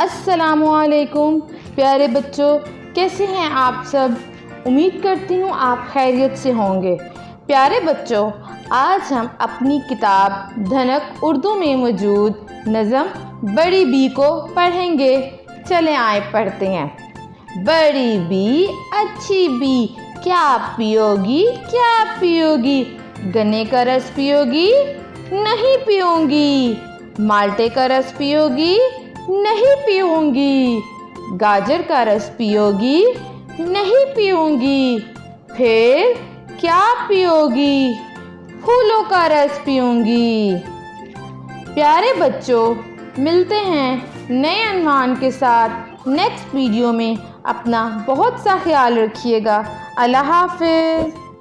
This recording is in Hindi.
अस्सलामुअलैकुम प्यारे बच्चों, कैसे हैं आप सब। उम्मीद करती हूँ आप खैरियत से होंगे। प्यारे बच्चों, आज हम अपनी किताब धनक उर्दू में मौजूद नज़म बड़ी बी को पढ़ेंगे। चलें आए पढ़ते हैं। बड़ी बी अच्छी बी, क्या पियोगी क्या पियोगी। गन्ने का रस पियोगी नहीं पीऊँगी। माल्टे का रस पियोगी नहीं पीऊँगी। गाजर का रस पियोगी नहीं पीऊँगी। फिर क्या पियोगी। फूलों का रस पीऊँगी। प्यारे बच्चों, मिलते हैं नए अनवान के साथ नेक्स्ट वीडियो में। अपना बहुत सा ख्याल रखिएगा। अल्लाह हाफ़िज़।